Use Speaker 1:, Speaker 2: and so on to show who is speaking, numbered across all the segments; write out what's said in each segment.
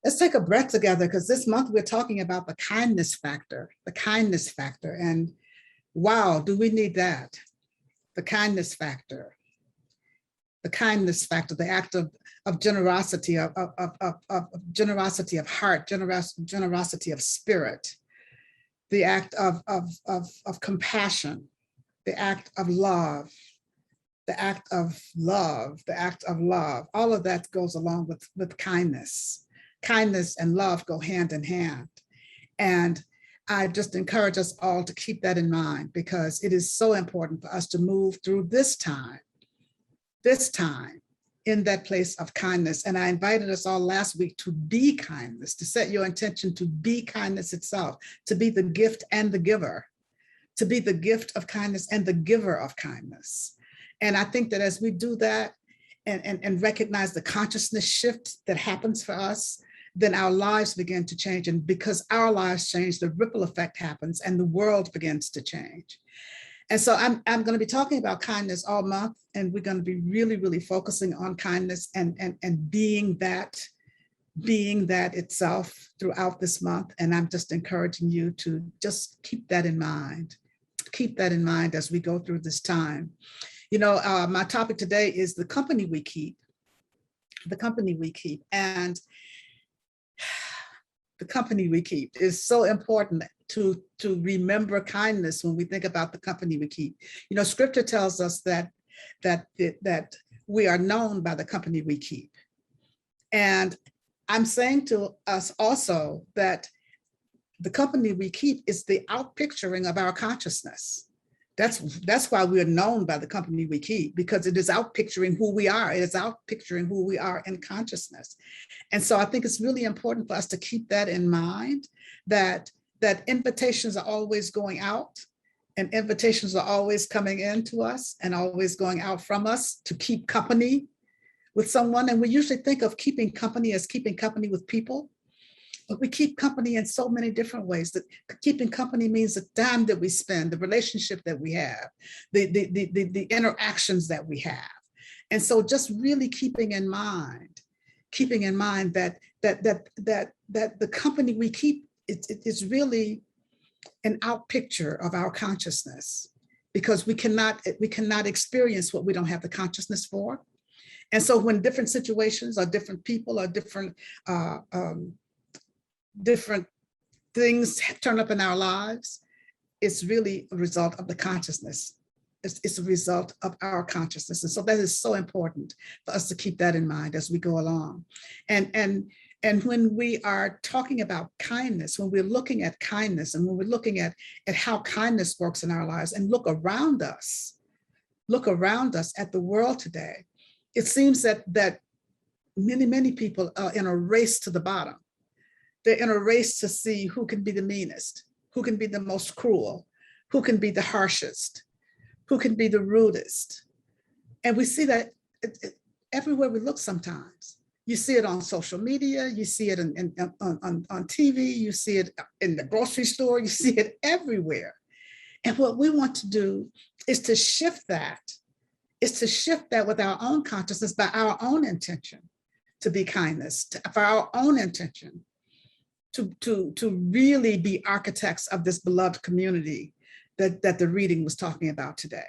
Speaker 1: Let's take a breath together, because this month we're talking about the kindness factor, And wow, do we need that? The kindness factor, the act of generosity, of generosity of heart, generosity of spirit, the act of compassion, the act of love, the act of love. All of that goes along with kindness. Kindness and love go hand in hand. And I just encourage us all to keep that in mind, because it is so important for us to move through this time in that place of kindness. And I invited us all last week to be kindness, to set your intention to be kindness itself, to be the gift and the giver, to be the gift of kindness and the giver of kindness. And I think that as we do that and recognize the consciousness shift that happens for us, then our lives begin to change. And because our lives change, the ripple effect happens and the world begins to change. And so I'm going to be talking about kindness all month, and we're going to be really, really focusing on kindness and being that itself throughout this month. And I'm just encouraging you to just keep that in mind. Keep that in mind as we go through this time. You know, my topic today is the company we keep. The company we keep. And the company we keep is so important to remember kindness when we think about the company we keep. You know, scripture tells us that we are known by the company we keep. And I'm saying to us also that the company we keep is the outpicturing of our consciousness. That's why we're known by the company we keep, because it is outpicturing who we are. It is outpicturing who we are in consciousness. And so I think it's really important for us to keep that in mind, that invitations are always going out and invitations are always coming in to us and always going out from us to keep company with someone. And we usually think of keeping company as keeping company with people, but we keep company in so many different ways. That keeping company means the time that we spend, the relationship that we have, the interactions that we have. And so just really keeping in mind that the company we keep is really an outpicture of our consciousness, because we cannot experience what we don't have the consciousness for. And so when different situations or different people or different things turn up in our lives, it's really a result of the consciousness. It's a result of our consciousness. And so that is so important for us to keep that in mind as we go along. And when we are talking about kindness, when we're looking at kindness and when we're looking at how kindness works in our lives, and look around us at the world today, it seems that many people are in a race to the bottom. They're in a race to see who can be the meanest, who can be the most cruel, who can be the harshest, who can be the rudest. And we see that everywhere we look sometimes. You see it on social media, you see it on TV, you see it in the grocery store, you see it everywhere. And what we want to do is to shift that with our own consciousness, by our own intention to be kindness, for our own intention to really be architects of this beloved community that the reading was talking about today.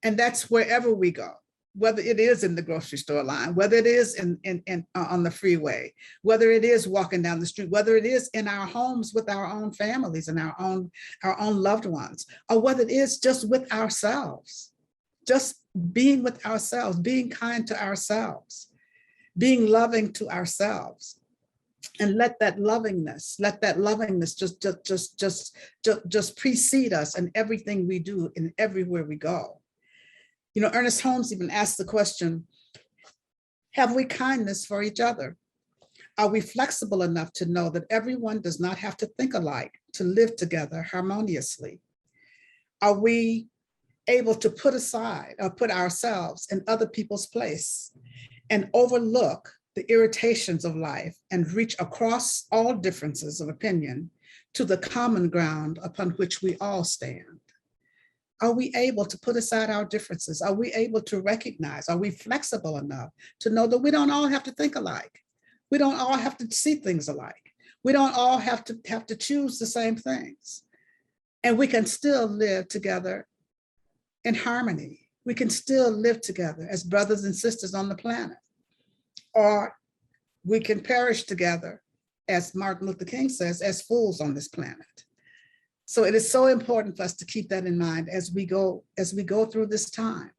Speaker 1: And that's wherever we go, whether it is in the grocery store line, whether it is on the freeway, whether it is walking down the street, whether it is in our homes with our own families and our own loved ones, or whether it is just with ourselves, just being with ourselves, being kind to ourselves, being loving to ourselves. And let that lovingness just precede us in everything we do and everywhere we go. You know, Ernest Holmes even asked the question, have we kindness for each other? Are we flexible enough to know that everyone does not have to think alike to live together harmoniously? Are we able to put aside or put ourselves in other people's place and overlook the irritations of life and reach across all differences of opinion to the common ground upon which we all stand? Are we able to put aside our differences? Are we able to recognize? Are we flexible enough to know that we don't all have to think alike? We don't all have to see things alike. We don't all have to choose the same things. And we can still live together in harmony. We can still live together as brothers and sisters on the planet. Or we can perish together, as Martin Luther King says, as fools on this planet. So it is so important for us to keep that in mind as we go through this time.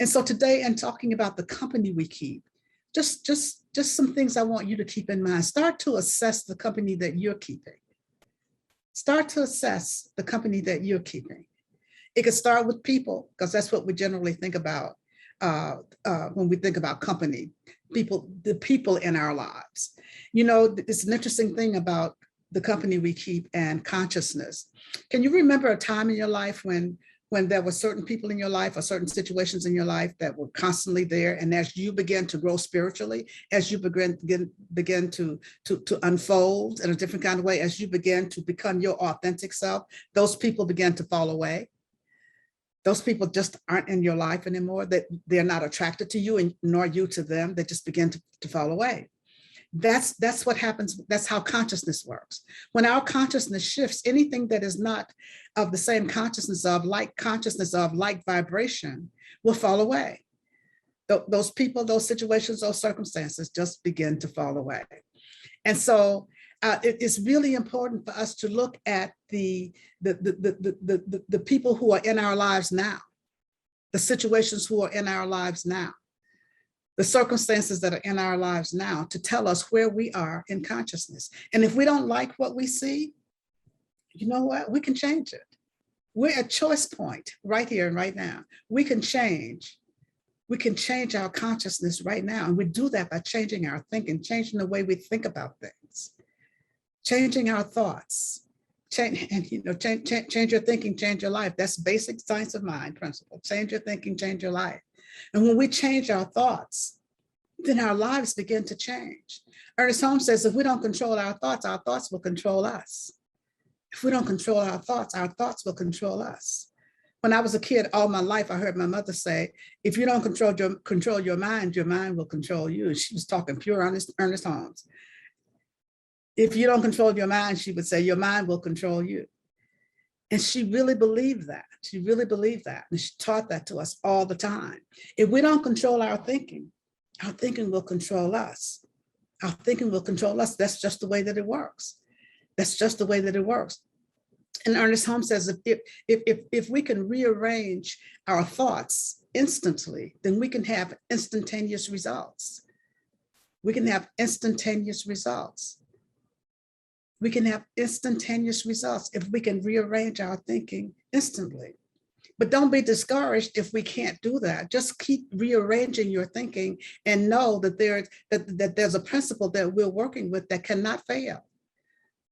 Speaker 1: And so today, in talking about the company we keep, just some things I want you to keep in mind. Start to assess the company that you're keeping. Start to assess the company that you're keeping. It could start with people, because that's what we generally think about when we think about company, the people in our lives. You know, it's an interesting thing about the company we keep and consciousness. Can you remember a time in your life when there were certain people in your life or certain situations in your life that were constantly there, and as you began to grow spiritually, as you begin to unfold in a different kind of way, as you begin to become your authentic self, those people began to fall away? Those people just aren't in your life anymore, that they're not attracted to you and nor you to them. They just begin to fall away. That's what happens. That's how consciousness works. When our consciousness shifts, anything that is not of the same consciousness of like vibration will fall away. Those people, those situations, those circumstances just begin to fall away. And so it is really important for us to look at the people who are in our lives now, the situations who are in our lives now, the circumstances that are in our lives now, to tell us where we are in consciousness. And if we don't like what we see, you know what? We can change it. We're at choice point right here and right now. We can change. We can change our consciousness right now. And we do that by changing our thinking, changing the way we think about things, changing our thoughts. Change your thinking, change your life. That's basic science of mind principle. Change your thinking, change your life. And when we change our thoughts, then our lives begin to change. Ernest Holmes says, if we don't control our thoughts will control us. If we don't control our thoughts will control us. When I was a kid, all my life, I heard my mother say, if you don't control your mind will control you. She was talking pure Ernest Holmes. If you don't control your mind, she would say, your mind will control you. And she really believed that. She really believed that. And she taught that to us all the time. If we don't control our thinking will control us. Our thinking will control us. That's just the way that it works. That's just the way that it works. And Ernest Holmes says, if we can rearrange our thoughts instantly, then we can have instantaneous results. We can have instantaneous results. We can have instantaneous results if we can rearrange our thinking instantly. But don't be discouraged if we can't do that. Just keep rearranging your thinking and know that there's a principle that we're working with that cannot fail.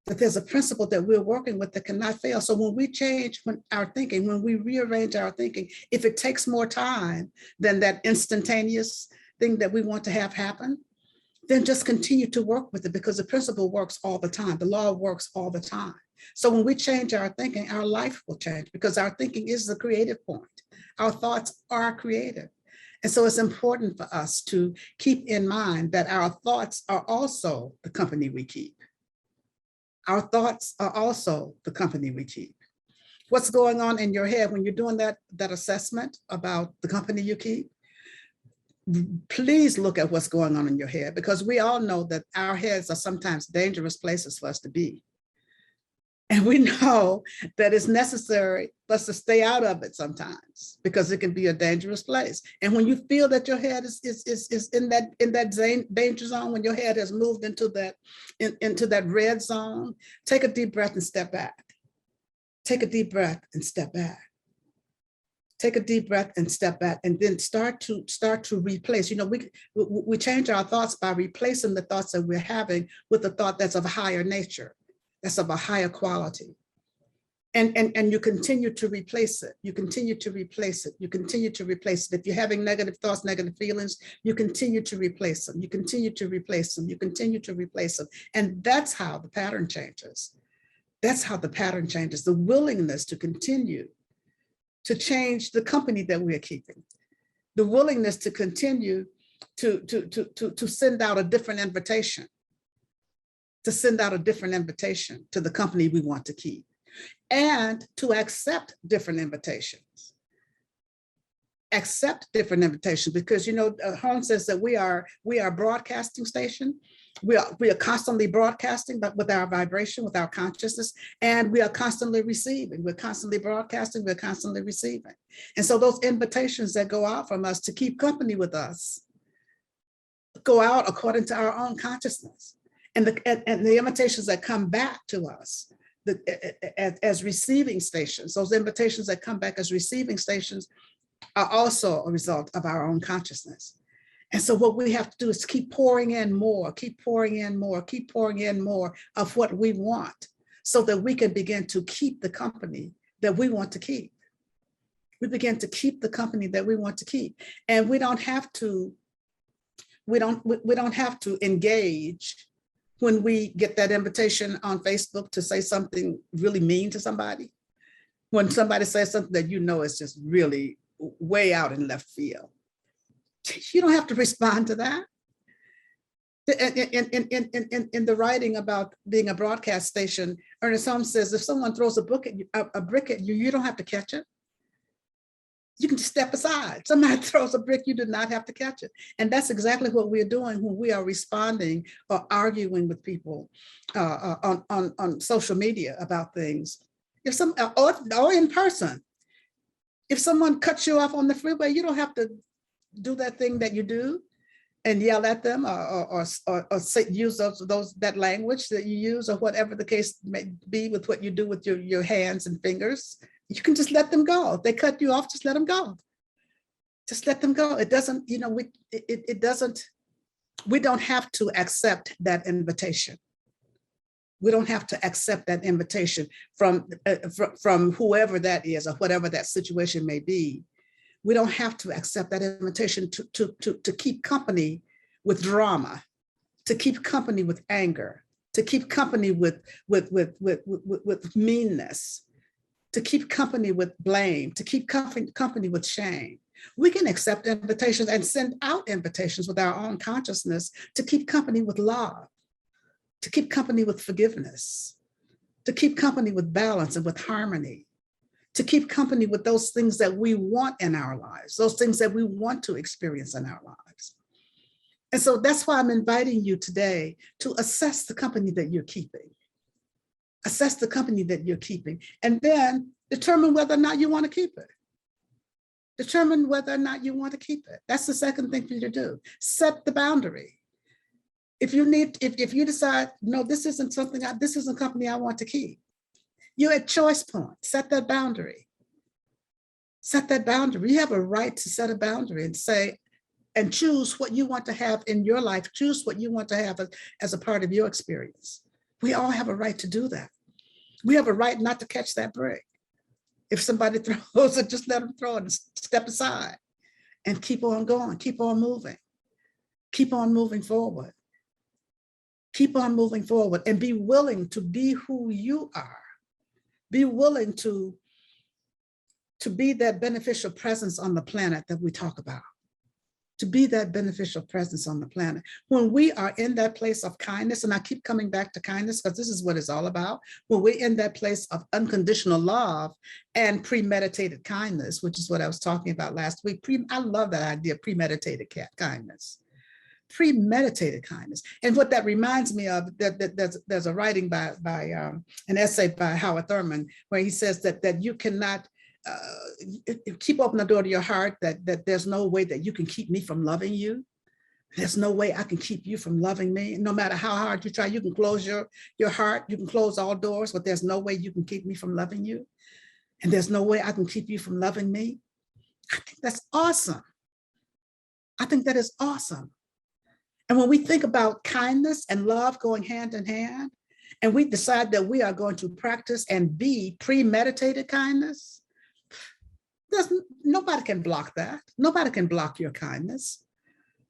Speaker 1: That there's a principle that we're working with that cannot fail. So when we change our thinking, when we rearrange our thinking, if it takes more time than that instantaneous thing that we want to have happen, then just continue to work with it, because the principle works all the time. The law works all the time. So when we change our thinking, our life will change, because our thinking is the creative point. Our thoughts are creative. And so it's important for us to keep in mind that our thoughts are also the company we keep. Our thoughts are also the company we keep. What's going on in your head when you're doing that assessment about the company you keep? Please look at what's going on in your head, because we all know that our heads are sometimes dangerous places for us to be. And we know that it's necessary for us to stay out of it sometimes, because it can be a dangerous place. And when you feel that your head is in that danger zone, when your head has moved into that red zone, take a deep breath and step back. Take a deep breath and step back. Take a deep breath and step back, and then start to replace. You know, we change our thoughts by replacing the thoughts that we're having with a thought that's of a higher nature, that's of a higher quality. And you continue to replace it. You continue to replace it. You continue to replace it. If you're having negative thoughts, negative feelings, you continue to replace them. You continue to replace them. You continue to replace them. And that's how the pattern changes. That's how the pattern changes. The willingness to continue to change the company that we're keeping, the willingness to continue to send out a different invitation, to send out a different invitation to the company we want to keep, and to accept different invitations. Accept different invitations, because Holmes says that we are a broadcasting station. We are constantly broadcasting, but with our vibration, with our consciousness, and we are constantly receiving. We're constantly broadcasting, we're constantly receiving. And so those invitations that go out from us to keep company with us go out according to our own consciousness. And the invitations that come back to us as receiving stations, those invitations that come back as receiving stations are also a result of our own consciousness. And so what we have to do is keep pouring in more, keep pouring in more, keep pouring in more of what we want, so that we can begin to keep the company that we want to keep. We begin to keep the company that we want to keep. And we don't have to engage when we get that invitation on Facebook to say something really mean to somebody. When somebody says something that is just really way out in left field, you don't have to respond to that. In the writing about being a broadcast station, Ernest Holmes says, if someone throws a brick at you, you don't have to catch it. You can just step aside. Somebody throws a brick, you do not have to catch it. And that's exactly what we're doing when we are responding or arguing with people on social media about things. Or in person. If someone cuts you off on the freeway, you don't have to do that thing that you do and yell at them or use that language that you use, or whatever the case may be with what you do with your hands and fingers. You can just let them go. If they cut you off, just let them go. Just let them go. It doesn't, we don't have to accept that invitation. We don't have to accept that invitation from whoever that is or whatever that situation may be. We don't have to accept that invitation to keep company with drama, to keep company with anger, to keep company with meanness, to keep company with blame, to keep company with shame. We can accept invitations and send out invitations with our own consciousness to keep company with love, to keep company with forgiveness, to keep company with balance and with harmony, to keep company with those things that we want in our lives, those things that we want to experience in our lives. And so that's why I'm inviting you today to assess the company that you're keeping. Assess the company that you're keeping, and then determine whether or not you want to keep it. Determine whether or not you want to keep it. That's the second thing for you to do. Set the boundary. If you decide, no, this isn't company I want to keep, you're at choice point. Set that boundary. Set that boundary. You have a right to set a boundary and say, and choose what you want to have in your life. Choose what you want to have as a part of your experience. We all have a right to do that. We have a right not to catch that brick. If somebody throws it, just let them throw it and step aside and keep on going, keep on moving forward. Keep on moving forward and be willing to be who you are. Be willing to be that beneficial presence on the planet that we talk about. To be that beneficial presence on the planet. When we are in that place of kindness, and I keep coming back to kindness because this is what it's all about. When we're in that place of unconditional love and premeditated kindness, which is what I was talking about last week. I love that idea, premeditated kindness. Premeditated kindness. And what that reminds me of, there's a writing by an essay by Howard Thurman, where he says that you cannot keep open the door to your heart, that there's no way that you can keep me from loving you. There's no way I can keep you from loving me. No matter how hard you try, you can close your heart, you can close all doors, but there's no way you can keep me from loving you. And there's no way I can keep you from loving me. I think that's awesome. I think that is awesome. And when we think about kindness and love going hand in hand, and we decide that we are going to practice and be premeditated kindness, nobody can block that. Nobody can block your kindness.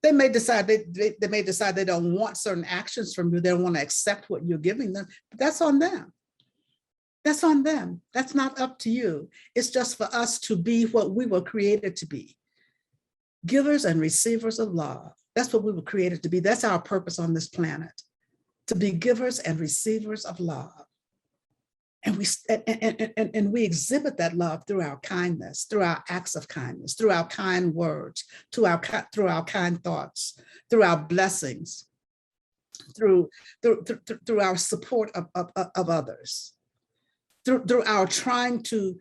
Speaker 1: They may decide they don't want certain actions from you. They don't want to accept what you're giving them, but that's on them. That's on them. That's not up to you. It's just for us to be what we were created to be. Givers and receivers of love. That's what we were created to be. That's our purpose on this planet. to be givers and receivers of love. And we exhibit that love through our kindness, through our acts of kindness, through our kind words, through our kind thoughts, through our blessings, through our support of others, through our trying to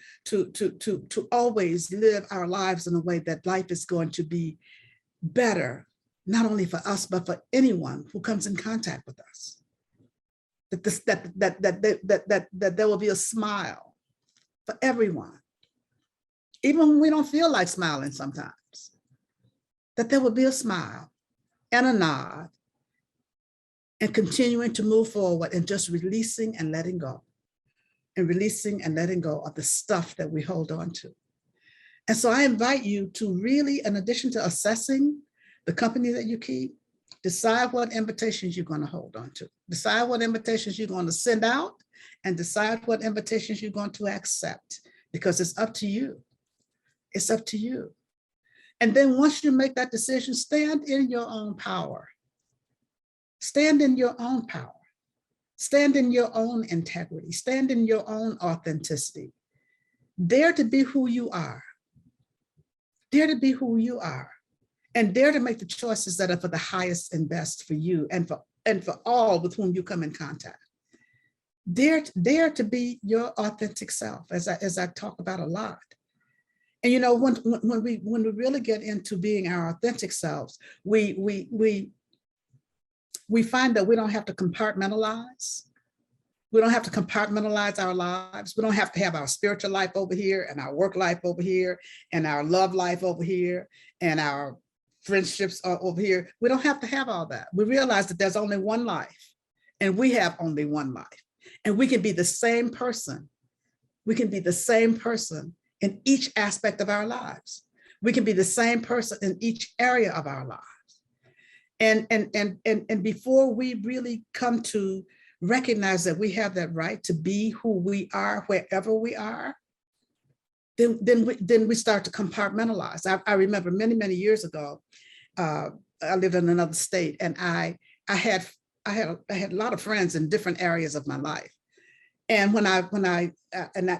Speaker 1: always live our lives in a way that life is going to be better, not only for us, but for anyone who comes in contact with us. That there will be a smile for everyone, even when we don't feel like smiling sometimes, that there will be a smile and a nod and continuing to move forward and just releasing and letting go, and releasing and letting go of the stuff that we hold on to. And so I invite you to really, in addition to assessing the company that you keep, decide what invitations you're going to hold on to. Decide what invitations you're going to send out, and decide what invitations you're going to accept, because it's up to you. It's up to you. And then once you make that decision, stand in your own power. Stand in your own power. Stand in your own integrity. Stand in your own authenticity. Dare to be who you are. Dare to be who you are. And dare to make the choices that are for the highest and best for you and for all with whom you come in contact. Dare to be your authentic self, as I talk about a lot. And you know, when we really get into being our authentic selves, we find that we don't have to compartmentalize. We don't have to compartmentalize our lives. We don't have to have our spiritual life over here and our work life over here and our love life over here and our friendships are over here. We don't have to have all that. We realize that there's only one life, and we have only one life, and we can be the same person. We can be the same person in each aspect of our lives. We can be the same person in each area of our lives. And before we really come to recognize that we have that right to be who we are wherever we are, then we start to compartmentalize. I remember many years ago, I lived in another state, and I had a lot of friends in different areas of my life. And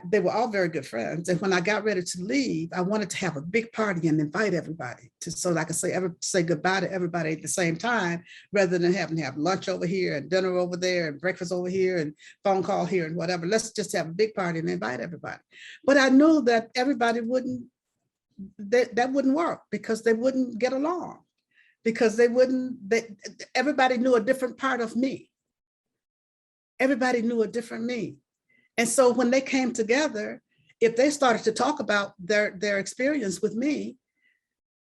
Speaker 1: they were all very good friends. And when I got ready to leave, I wanted to have a big party and invite everybody so that I could say goodbye to everybody at the same time, rather than having to have lunch over here and dinner over there and breakfast over here and phone call here and whatever. Let's just have a big party and invite everybody. But I knew that everybody that wouldn't work, because they wouldn't get along, because everybody knew a different part of me. Everybody knew a different me. And so when they came together, if they started to talk about their experience with me,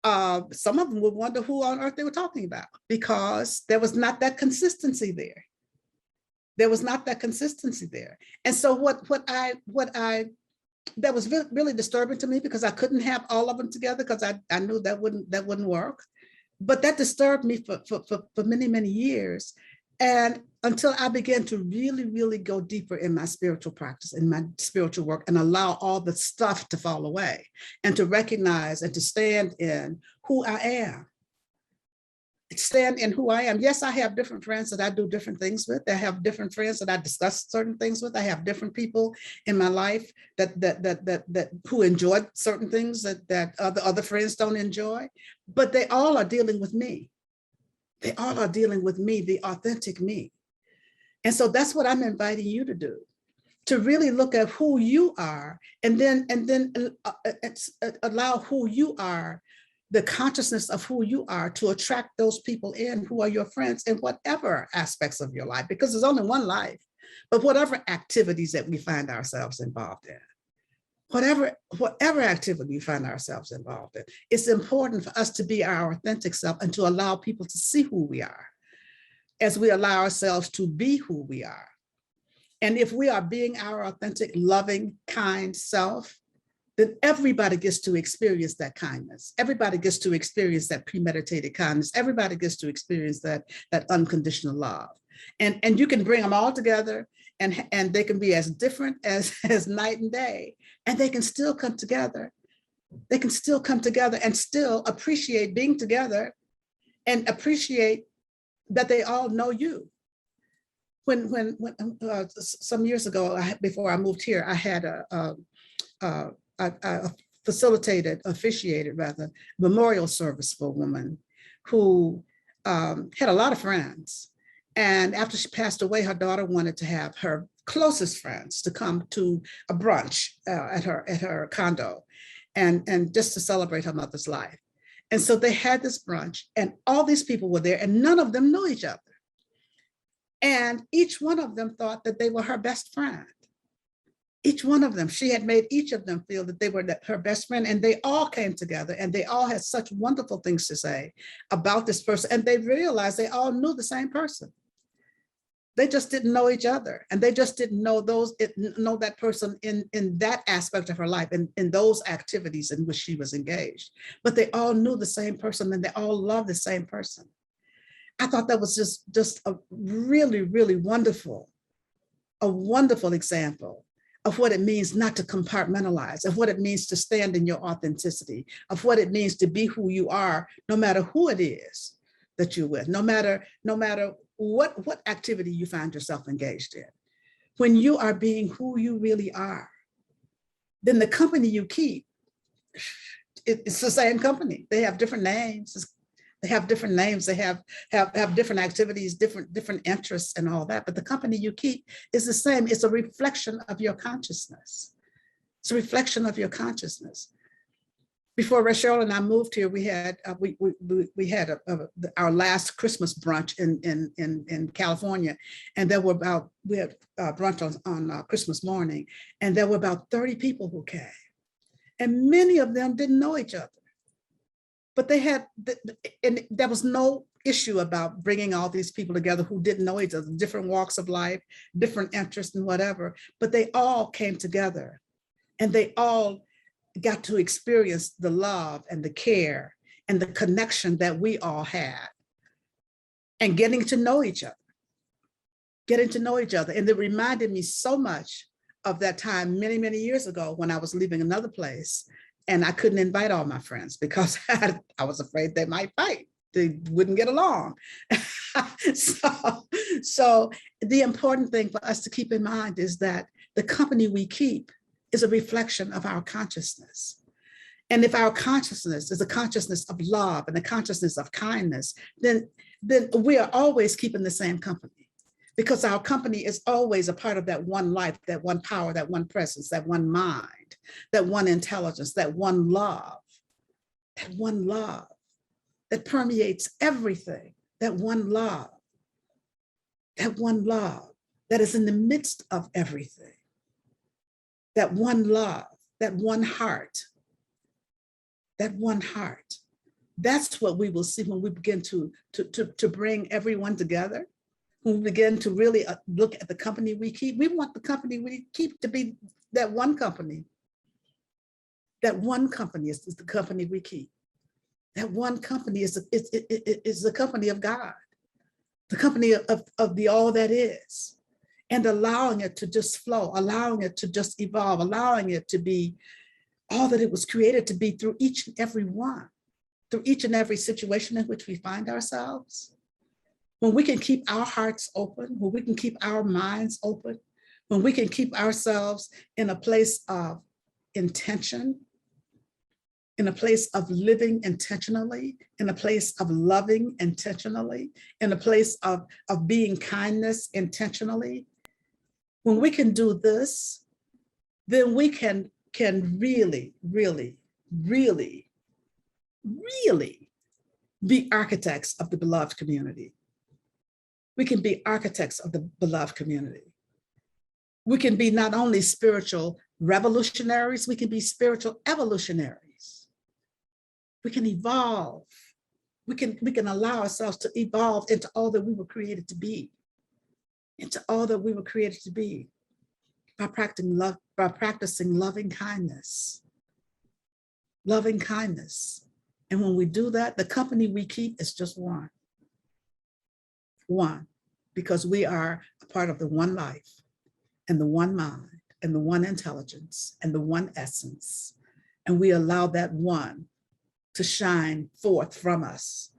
Speaker 1: some of them would wonder who on earth they were talking about, because there was not that consistency there. There was not that consistency there. And so that was really disturbing to me, because I couldn't have all of them together, because I knew that wouldn't work. But that disturbed me for many years. And until I began to really go deeper in my spiritual practice, in my spiritual work, and allow all the stuff to fall away, and to recognize and to stand in who I am. Stand in who I am. Yes, I have different friends that I do different things with. I have different friends that I discuss certain things with. I have different people in my life that who enjoy certain things that other friends don't enjoy. But they all are dealing with me. They all are dealing with me, the authentic me. And so that's what I'm inviting you to do, to really look at who you are, and then allow who you are, the consciousness of who you are, to attract those people in who are your friends in whatever aspects of your life, because there's only one life. But whatever activities that we find ourselves involved in, whatever activity we find ourselves involved in, it's important for us to be our authentic self and to allow people to see who we are as we allow ourselves to be who we are. And if we are being our authentic, loving, kind self, then everybody gets to experience that kindness. Everybody gets to experience that premeditated kindness. Everybody gets to experience that unconditional love. And you can bring them all together, and they can be as different as night and day, and they can still come together. They can still come together and still appreciate being together, and appreciate that they all know you. Some years ago, before I moved here, I had a officiated rather, memorial service for a woman who had a lot of friends. And after she passed away, her daughter wanted to have her closest friends to come to a brunch at her condo, and just to celebrate her mother's life. And so they had this brunch, and all these people were there, and none of them knew each other. And each one of them thought that they were her best friend. Each one of them, she had made each of them feel that they were her best friend, and they all came together, and they all had such wonderful things to say about this person. And they realized they all knew the same person. They just didn't know each other, and they just didn't know that person in that aspect of her life, in those activities in which she was engaged. But they all knew the same person, and they all loved the same person. I thought that was just a really, really wonderful example of what it means not to compartmentalize, of what it means to stand in your authenticity, of what it means to be who you are, no matter who it is that you're with, no matter what activity you find yourself engaged in. When you are being who you really are, then the company you keep, it's the same company. They have different names. They have different names. They have different activities, different interests and all that. But the company you keep is the same. It's a reflection of your consciousness. It's a reflection of your consciousness. Before Rev.Sherry and I moved here, we had our last Christmas brunch in California, and we had brunch on Christmas morning, and there were about 30 people who came, and many of them didn't know each other, but and there was no issue about bringing all these people together who didn't know each other, different walks of life, different interests and whatever, but they all came together, and they all got to experience the love and the care and the connection that we all had, and getting to know each other. And it reminded me so much of that time many, many years ago when I was leaving another place, and I couldn't invite all my friends because I was afraid they might fight. They wouldn't get along. So the important thing for us to keep in mind is that the company we keep is a reflection of our consciousness. And if our consciousness is a consciousness of love and a consciousness of kindness, then we are always keeping the same company, because our company is always a part of that one life, that one power, that one presence, that one mind, that one intelligence, that one love that permeates everything, that one love that is in the midst of everything. That one love, that one heart. That's what we will see when we begin to bring everyone together. When we begin to really look at the company we keep. We want the company we keep to be that one company. That one company is the company we keep. That one company is the company of God, the company of the all that is. And allowing it to just flow, allowing it to just evolve, allowing it to be all that it was created to be through each and every one, through each and every situation in which we find ourselves. When we can keep our hearts open, when we can keep our minds open, when we can keep ourselves in a place of intention, in a place of living intentionally, in a place of loving intentionally, in a place of being kindness intentionally. When we can do this, then we can really, really, really, really be architects of the beloved community. We can be architects of the beloved community. We can be not only spiritual revolutionaries, we can be spiritual evolutionaries. We can evolve. We can allow ourselves to evolve into all that we were created to be. By practicing loving kindness. And when we do that, the company we keep is just one, because we are a part of the one life and the one mind and the one intelligence and the one essence. And we allow that one to shine forth from us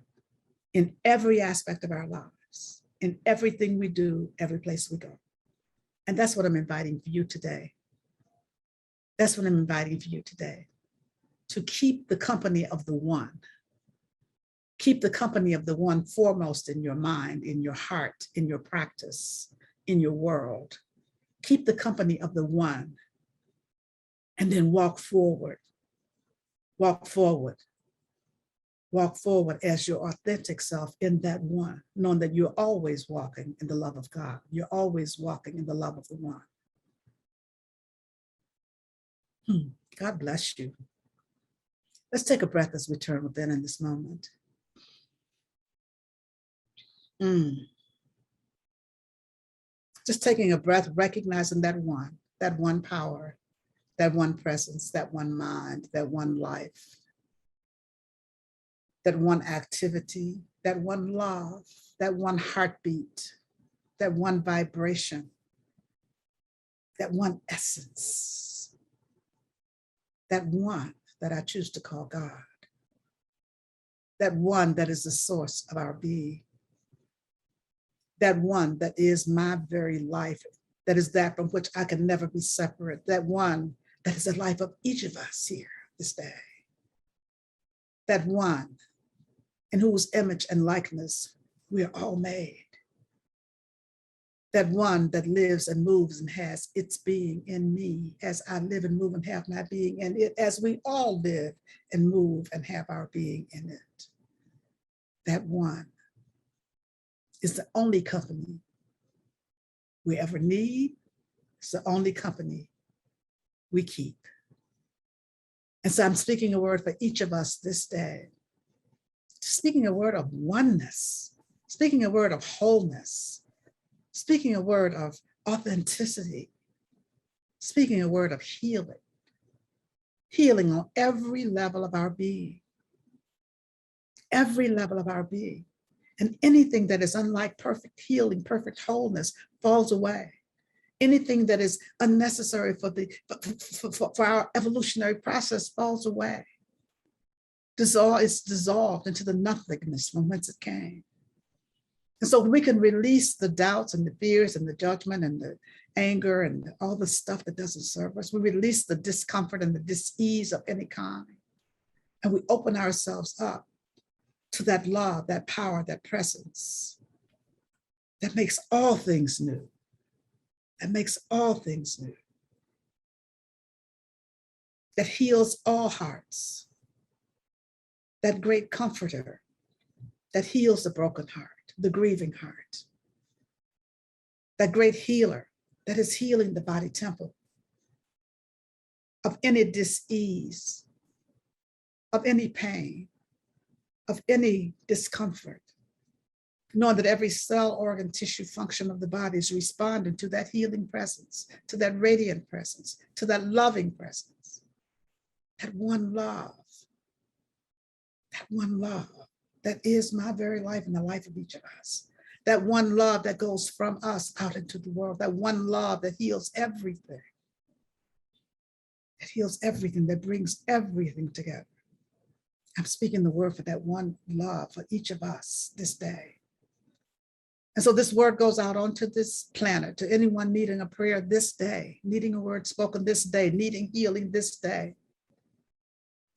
Speaker 1: in every aspect of our lives. in everything we do, every place we go. And that's what I'm inviting for you today. That's what I'm inviting for you today, to keep the company of the one. Keep the company of the one foremost in your mind, in your heart, in your practice, in your world. Keep the company of the one, and then walk forward. Walk forward. Walk forward as your authentic self in that one, knowing that you're always walking in the love of God. You're always walking in the love of the one. God bless you. Let's take a breath as we turn within in this moment. Just taking a breath, recognizing that one power, that one presence, that one mind, that one life, that one activity, that one love, that one heartbeat, that one vibration, that one essence, that one that I choose to call God, that one that is the source of our being, that one that is my very life, that is that from which I can never be separate, that one that is the life of each of us here this day, that one in whose image and likeness we are all made, that one that lives and moves and has its being in me as I live and move and have my being in it, as we all live and move and have our being in it. That one is the only company we ever need. It's the only company we keep. And so I'm speaking a word for each of us this day, speaking a word of oneness, speaking a word of wholeness, speaking a word of authenticity, speaking a word of healing, healing on every level of our being, every level of our being. And anything that is unlike perfect healing, perfect wholeness falls away. Anything that is unnecessary for our evolutionary process falls away. It's dissolved into the nothingness from whence it came. And so we can release the doubts and the fears and the judgment and the anger and all the stuff that doesn't serve us. We release the discomfort and the dis-ease of any kind. And we open ourselves up to that love, that power, that presence that makes all things new, that makes all things new, that heals all hearts, that great comforter that heals the broken heart, the grieving heart, that great healer that is healing the body temple of any dis-ease, of any pain, of any discomfort, knowing that every cell, organ, tissue, function of the body is responding to that healing presence, to that radiant presence, to that loving presence, that one love that is my very life and the life of each of us, that one love that goes from us out into the world, that one love that heals everything, that brings everything together. I'm speaking the word for that one love for each of us this day. And so this word goes out onto this planet, to anyone needing a prayer this day, needing a word spoken this day, needing healing this day.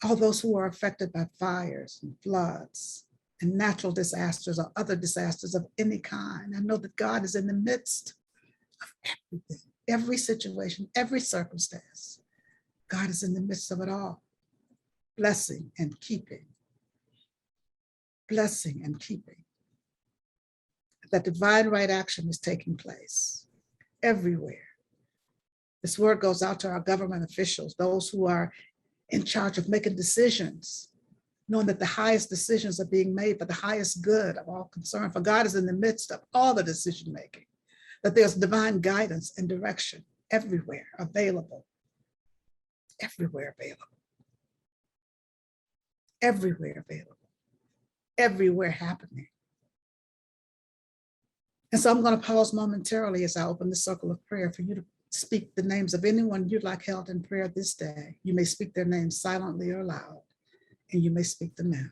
Speaker 1: All those who are affected by fires and floods and natural disasters or other disasters of any kind. I know that God is in the midst of everything, every situation, every circumstance. God is in the midst of it all, blessing and keeping. Blessing and keeping. That divine right action is taking place everywhere. This word goes out to our government officials, those who are in charge of making decisions, knowing that the highest decisions are being made for the highest good of all concerned. For God is in the midst of all the decision making, that there's divine guidance and direction everywhere available, everywhere available, everywhere available, everywhere happening. And so I'm going to pause momentarily as I open the circle of prayer for you to speak the names of anyone you'd like held in prayer this day. You may speak their names silently or loud, and you may speak them now.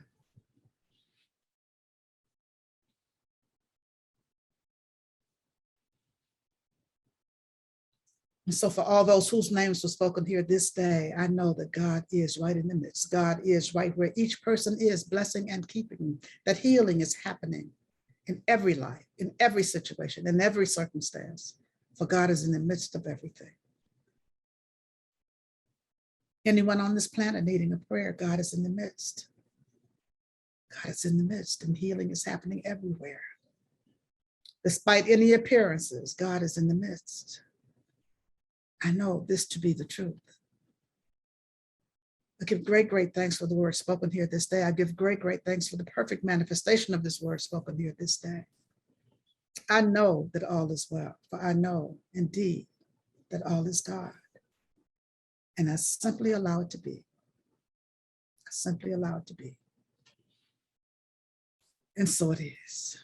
Speaker 1: And so for all those whose names were spoken here this day, I know that God is right in the midst. God is right where each person is, blessing and keeping, that healing is happening in every life, in every situation, in every circumstance, for God is in the midst of everything. Anyone on this planet needing a prayer, God is in the midst. God is in the midst, and healing is happening everywhere. Despite any appearances, God is in the midst. I know this to be the truth. I give great, great thanks for the word spoken here this day. I give great, great thanks for the perfect manifestation of this word spoken here this day. I know that all is well, for I know indeed that all is God. And I simply allow it to be. I simply allow it to be. And so it is.